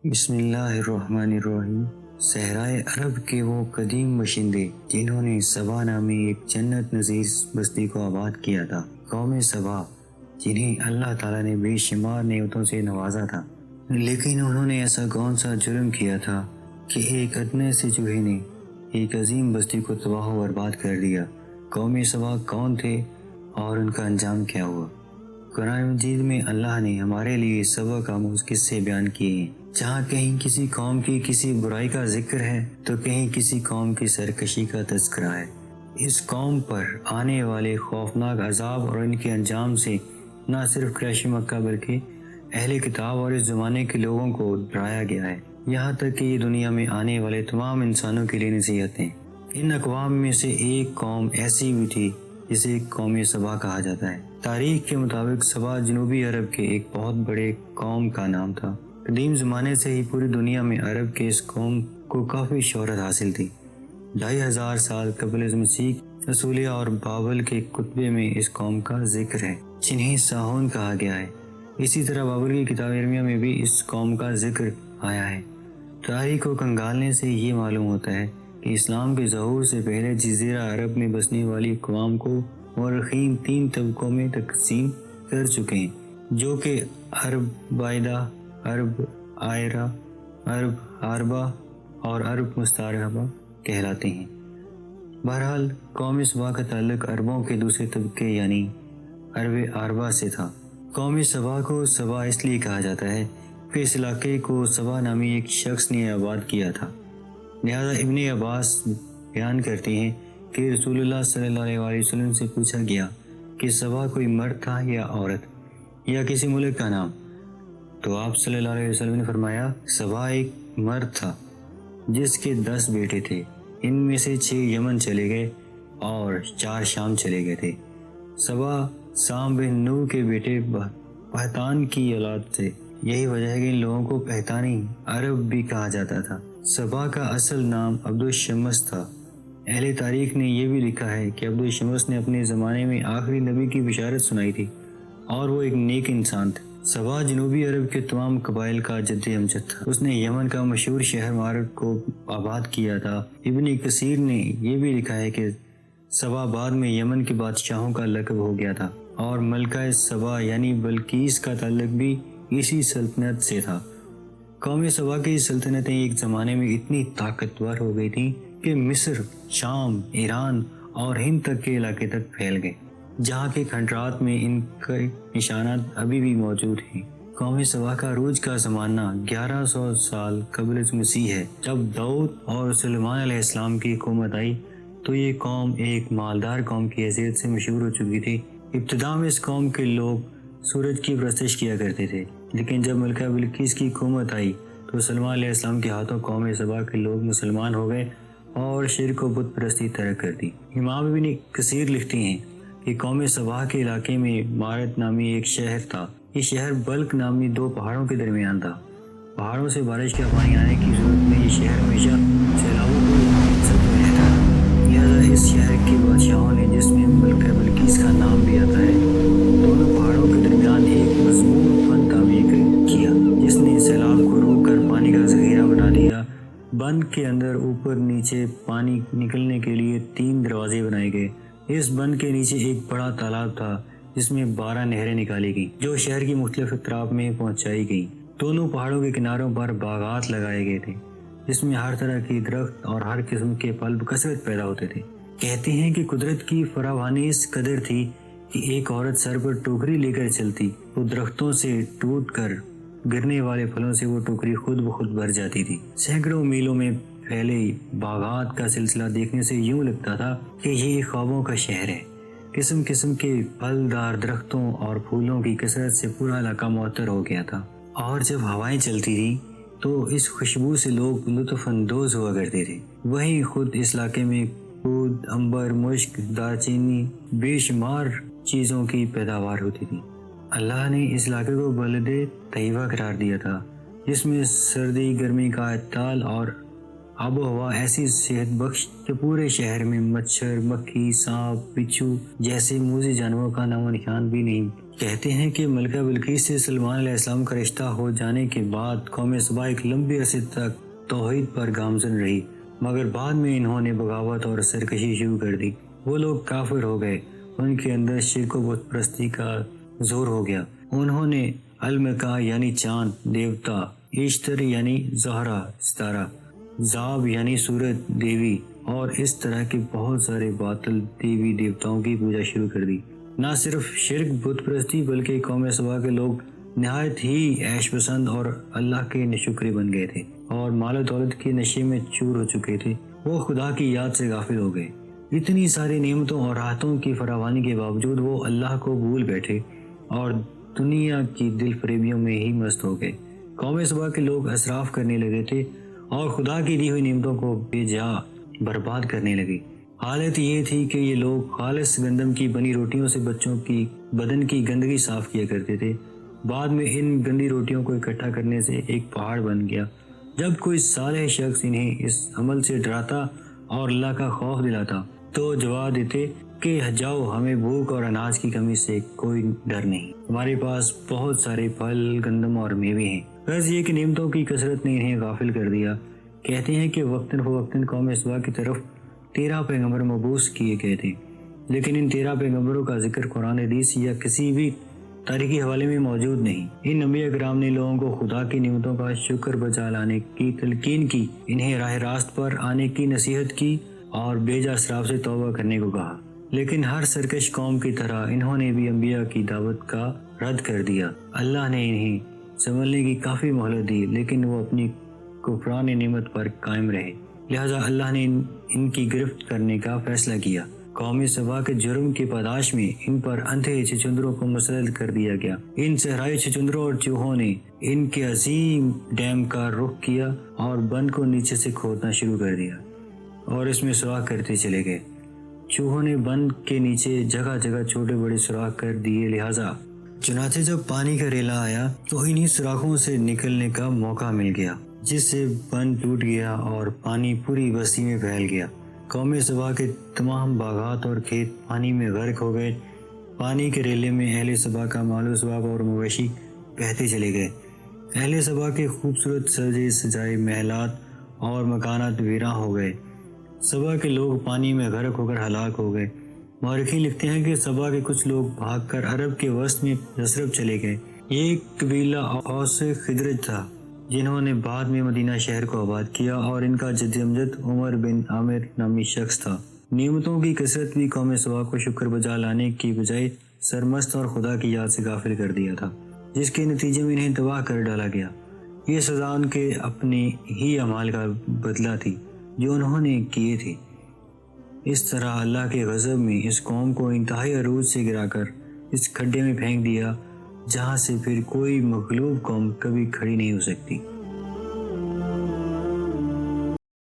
بسم اللہ الرحمن الرحیم۔ صحرائے عرب کے وہ قدیم باشندے جنہوں نے سبا نامی ایک جنت نظیر بستی کو آباد کیا تھا، قوم سبا، جنہیں اللہ تعالیٰ نے بے شمار نعمتوں سے نوازا تھا، لیکن انہوں نے ایسا کون سا جرم کیا تھا کہ ایک ادنے سے چوہے نے ایک عظیم بستی کو تباہ و برباد کر دیا۔ قوم سبا کون تھے اور ان کا انجام کیا ہوا؟ قرآن مجید میں اللہ نے ہمارے لیے سبا کا قصے بیان کیے ہیں، جہاں کہیں کسی قوم کی کسی برائی کا ذکر ہے تو کہیں کسی قوم کی سرکشی کا تذکرہ ہے۔ اس قوم پر آنے والے خوفناک عذاب اور ان کے انجام سے نہ صرف قریش مکہ بلکہ اہل کتاب اور اس زمانے کے لوگوں کو ڈرایا گیا ہے، یہاں تک کہ یہ دنیا میں آنے والے تمام انسانوں کے لیے نصیحتیں۔ ان اقوام میں سے ایک قوم ایسی بھی تھی جسے قوم سبا کہا جاتا ہے۔ تاریخ کے مطابق سبا جنوبی عرب کے ایک بہت بڑے قوم کا نام تھا۔ قدیم زمانے سے ہی پوری دنیا میں عرب کے اس قوم کو کافی شہرت حاصل تھی۔ 2500 سال قبل مسیح رسولیہ اور بابل کے کتبے میں اس قوم کا ذکر ہے، جنہیں ساہون کہا گیا ہے۔ اسی طرح بابل کی کتاب ارمیہ میں بھی اس قوم کا ذکر آیا ہے۔ تاریخ کو کنگالنے سے یہ معلوم ہوتا ہے کہ اسلام کے ظہور سے پہلے جزیرہ عرب میں بسنے والی اقوام کو مورخین 3 طبقوں میں تقسیم کر چکے ہیں، جو کہ عرب بائدہ، عرب آئرہ، عرب عاربہ اور عرب مستعربہ کہلاتے ہیں۔ بہرحال قوم سبا کا تعلق عربوں کے دوسرے طبقے یعنی عرب عاربہ سے تھا۔ قوم سبا کو سبا اس لیے کہا جاتا ہے کہ اس علاقے کو سبا نامی ایک شخص نے آباد کیا تھا۔ لہذا ابن عباس بیان کرتے ہیں کہ رسول اللہ صلی اللہ علیہ وسلم سے پوچھا گیا کہ سبا کوئی مرد تھا یا عورت یا کسی ملک کا نام، تو آپ صلی اللہ علیہ وسلم نے فرمایا سبا ایک مرد تھا جس کے 10 بیٹے تھے، ان میں سے 6 یمن چلے گئے اور 4 شام چلے گئے تھے۔ سبا سام بن نو کے بیٹے پہتان کی اولاد تھے، یہی وجہ ہے کہ ان لوگوں کو پہتانی عرب بھی کہا جاتا تھا۔ سبا کا اصل نام عبد الشمس تھا۔ اہل تاریخ نے یہ بھی لکھا ہے کہ عبد الشمس نے اپنے زمانے میں آخری نبی کی بشارت سنائی تھی اور وہ ایک نیک انسان تھا۔ سبا جنوبی عرب کے تمام قبائل کا جد امجد تھا۔ اس نے یمن کا مشہور شہر مارب کو آباد کیا تھا۔ ابن کثیر نے یہ بھی لکھا ہے کہ سبا بعد میں یمن کے بادشاہوں کا لقب ہو گیا تھا اور ملکہ سبا یعنی بلقیس کا تعلق بھی اسی سلطنت سے تھا۔ قوم سبا کی سلطنتیں ایک زمانے میں اتنی طاقتور ہو گئی تھیں کہ مصر، شام، ایران اور ہند تک کے علاقے تک پھیل گئے، جہاں کے کھنڈرات میں ان کے نشانات ابھی بھی موجود ہیں۔ قوم سبا کا عروج کا زمانہ 1100 سال قبل مسیح ہے۔ جب داؤد اور سلیمان علیہ السلام کی حکومت آئی تو یہ قوم ایک مالدار قوم کی حیثیت سے مشہور ہو چکی تھی۔ ابتدا میں اس قوم کے لوگ سورج کی پرستش کیا کرتے تھے، لیکن جب ملکہ بلقیس کی حکومت آئی تو سلیمان علیہ السلام کے ہاتھوں قوم سبا کے لوگ مسلمان ہو گئے اور شرک و بت پرستی ترک کر دی۔ امام ابن کثیر لکھتے ہیں کہ قوم سبا کے علاقے میں مارت نامی ایک شہر تھا۔ یہ شہر بلک نامی 2 پہاڑوں کے درمیان تھا۔ پہاڑوں سے بارش کا پانی آنے کی صورت میں یہ شہر ہمیشہ سیلابوں کو سب میں رہتا تھا۔ لہذا اس شہر کے بادشاہوں نے، جس میں ملکہ بلقیس کا نام بھی آتا ہے، دونوں پہاڑوں کے درمیان ایک مضبوط بند تعمیر کیا جس نے سیلاب کو روک کر پانی کا ذخیرہ بنا دیا۔ بند کے اندر اوپر نیچے پانی نکلنے کے لیے 3 دروازے بنائے گئے۔ اس بند کے نیچے ایک بڑا تالاب تھا جس میں 12 نہریں نکالی گئیں جو شہر کی مختلف اطراف میں پہنچائی گئیں۔ دونوں پہاڑوں کے کناروں پر باغات لگائے گئے تھے جس میں ہر طرح کی درخت اور ہر قسم کے پھل بکثرت پیدا ہوتے تھے۔ کہتے ہیں کہ قدرت کی فراوانی اس قدر تھی کہ ایک عورت سر پر ٹوکری لے کر چلتی، وہ درختوں سے ٹوٹ کر گرنے والے پھلوں سے وہ ٹوکری خود بخود بھر جاتی تھی۔ سینکڑوں میلوں میں پھیلے باغات کا سلسلہ دیکھنے سے یوں لگتا تھا کہ یہ خوابوں کا شہر ہے۔ قسم قسم کے پھلدار درختوں اور پھولوں کی کثرت سے پورا علاقہ معطر ہو گیا تھا، اور جب ہوائیں چلتی تھیں تو اس خوشبو سے لوگ لطف اندوز ہوا کرتے تھے۔ وہیں خود اس علاقے میں عود، عنبر، مشک، دارچینی، بے شمار چیزوں کی پیداوار ہوتی تھی۔ اللہ نے اس علاقے کو بلد طیبہ قرار دیا تھا، جس میں سردی گرمی کا اعتدال اور آب و ہوا ایسی صحت بخش کہ پورے شہر میں مچھر، مکھی، سانپ، بچھو جیسے موذی جانوروں کا نام و نشان بھی نہیں۔ کہتے ہیں کہ ملکہ بلقیس سے سلیمان علیہ السلام کا رشتہ ہو جانے کے بعد قوم سبا ایک لمبے عرصے تک توحید پر گامزن رہی، مگر بعد میں انہوں نے بغاوت اور سرکشی شروع کر دی۔ وہ لوگ کافر ہو گئے، ان کے اندر شرک و بت پرستی کا زور ہو گیا۔ انہوں نے المکا یعنی چاند دیوتا، اشتر یعنی زہرہ ستارہ، زاب یعنی سورج دیوی اور اس طرح کے بہت سارے باطل دیوی دیوتاؤں کی پوجا شروع کر دی۔ نہ صرف شرک بت پرستی بلکہ قوم سبا کے لوگ نہایت ہی عیش پسند اور اللہ کے ناشکرے بن گئے تھے اور مال و دولت کے نشے میں چور ہو چکے تھے۔ وہ خدا کی یاد سے غافل ہو گئے۔ اتنی ساری نعمتوں اور راحتوں کی فراوانی کے باوجود وہ اللہ کو بھول بیٹھے اور دنیا کی دل فریبیوں میں ہی مست ہو گئے۔ قوم سبا کے لوگ اسراف کرنے لگے تھے اور خدا کی دی ہوئی نعمتوں کو بے جا برباد کرنے لگے۔ حالت یہ تھی کہ یہ لوگ خالص گندم کی بنی روٹیوں سے بچوں کی بدن کی گندگی صاف کیا کرتے تھے۔ بعد میں ان گندی روٹیوں کو اکٹھا کرنے سے ایک پہاڑ بن گیا۔ جب کوئی صالح شخص انہیں اس عمل سے ڈراتا اور اللہ کا خوف دلاتا تو جواب دیتے کہ جاؤ، ہمیں بھوک اور اناج کی کمی سے کوئی ڈر نہیں، ہمارے پاس بہت سارے پھل، گندم اور میوے ہیں۔ غرض یہ کہ نعمتوں کی کثرت نے انہیں غافل کر دیا۔ کہتے ہیں کہ وقتاً فوقتاً قوم سبا کی طرف 13 پیغمبر مبعوث کیے گئے تھے، لیکن ان 13 پیغمبروں کا ذکر قرآن حدیث یا کسی بھی تاریخی حوالے میں موجود نہیں۔ ان انبیاء کرام نے لوگوں کو خدا کی نعمتوں کا شکر بجا لانے کی تلقین کی، انہیں راہ راست پر آنے کی نصیحت کی اور بے جا اسراف سے توبہ کرنے کو کہا، لیکن ہر سرکش قوم کی طرح انہوں نے بھی انبیاء کی دعوت کا رد کر دیا۔ اللہ نے انہیں سنبھلنے کی کافی مہلت دی، لیکن وہ اپنی کفران نعمت پر قائم رہے، لہذا اللہ نے ان کی گرفت کرنے کا فیصلہ کیا۔ قوم سبا کے جرم کی پاداش میں ان پر اندھے چھچندروں کو مسلط کر دیا گیا۔ ان صحرائی چھچندروں اور چوہوں نے ان کے عظیم ڈیم کا رخ کیا اور بند کو نیچے سے کھودنا شروع کر دیا اور اس میں سوراخ کرتے چلے گئے۔ چوہوں نے بند کے نیچے جگہ جگہ چھوٹے بڑے سوراخ کر دیے، لہذا چنانچہ جب پانی کا ریلا آیا تو انہی سوراخوں سے نکلنے کا موقع مل گیا، جس سے بند ٹوٹ گیا اور پانی پوری بستی میں پھیل گیا۔ قوم سبا کے تمام باغات اور کھیت پانی میں غرق ہو گئے۔ پانی کے ریلے میں اہل سبا کا مال و اسباب اور مویشی بہتے چلے گئے۔ اہل سبا کے خوبصورت سجے سجائے محلات اور مکانات ویراں ہو گئے۔ سبا کے لوگ پانی میں غرق ہو کر ہلاک ہو گئے۔ مورخین لکھتے ہیں کہ سبا کے کچھ لوگ بھاگ کر عرب کے وسط میں یثرب چلے گئے۔ یہ ایک قبیلہ اوس خزرج تھا جنہوں نے بعد میں مدینہ شہر کو آباد کیا اور ان کا جد امجد عمر بن عامر نامی شخص تھا۔ نعمتوں کی کثرت بھی قوم سبا کو شکر بجا لانے کی بجائے سرمست اور خدا کی یاد سے غافل کر دیا تھا، جس کے نتیجے میں انہیں تباہ کر ڈالا گیا۔ یہ سزا ان کے اپنے ہی اعمال کا بدلہ تھی جو انہوں نے کیے تھے۔ اس طرح اللہ کے غضب میں اس قوم کو انتہائی عروج سے گرا کر اس کھڈے میں پھینک دیا جہاں سے پھر کوئی مغلوب قوم کبھی کھڑی نہیں ہو سکتی۔